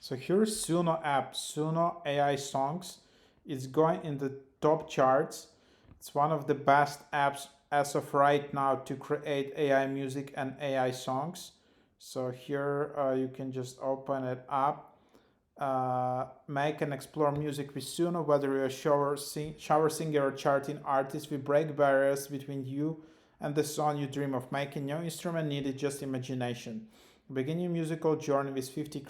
So here's SUNO app, SUNO AI Songs. It's going in the top charts. It's one of the best apps as of right now to create AI music and AI songs. So here you can just open it up. Make and explore music with SUNO. Whether you're a shower singer or charting artist, we break barriers between you and the song you dream of making. No instrument needed, just imagination. Begin your musical journey with 50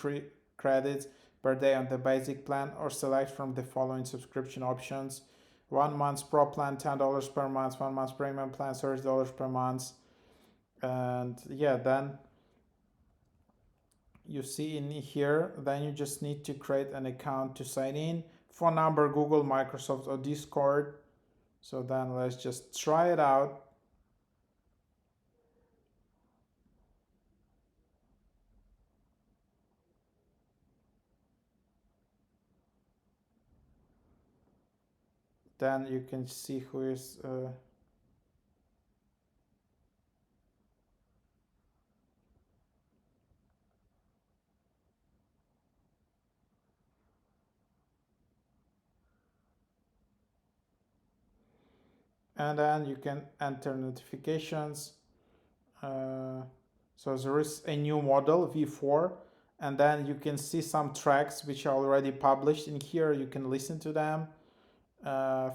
credits per day on the basic plan, or select from the following subscription options: 1 month pro plan, $10 per month; 1 month premium plan, $30 per month. And yeah, then you see in here, then you just need to create an account to sign in. Phone number, Google, Microsoft, or Discord. So then let's just try it out. Then you can see who is and then you can enter notifications. So there is a new model V4, and then you can see some tracks which are already published in here. You can listen to them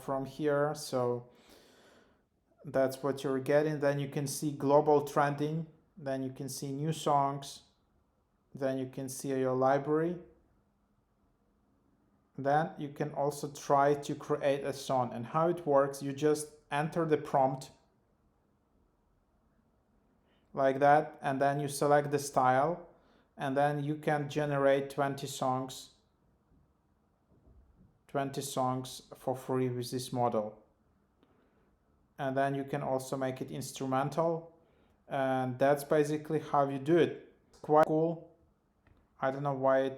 from here. So that's what you're getting. Then you can see global trending. Then you can see new songs. Then you can see your library. Then you can also try to create a song. And how it works, you just enter the prompt like that, and then you select the style, and then you can generate 20 songs for free with this model. And then you can also make it instrumental, and that's basically how you do it. Quite cool. I don't know why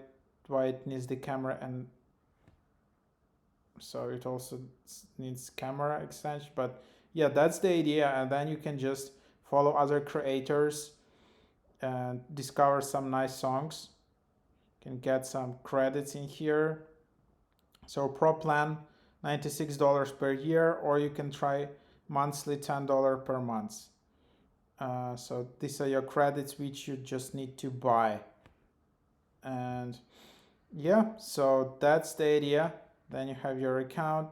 it needs the camera, and so it also needs camera extension, but yeah, that's the idea. And then you can just follow other creators and discover some nice songs. You can get some credits in here. So pro plan, $96 per year, or you can try monthly, $10 per month. So these are your credits which you just need to buy. And yeah, so that's the idea. Then you have your account,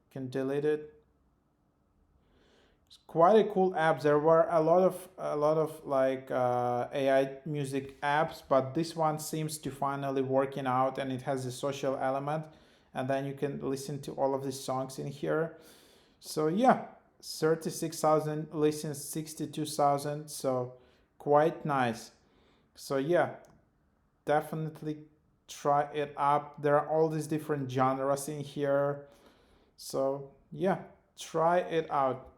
you can delete it. It's quite a cool app. There were a lot of like AI music apps, but this one seems to finally working out, and it has a social element, and then you can listen to all of these songs in here. So yeah, 36,000 listens, 62,000, so quite nice. So yeah, definitely try it up. There are all these different genres in here, so yeah, try it out.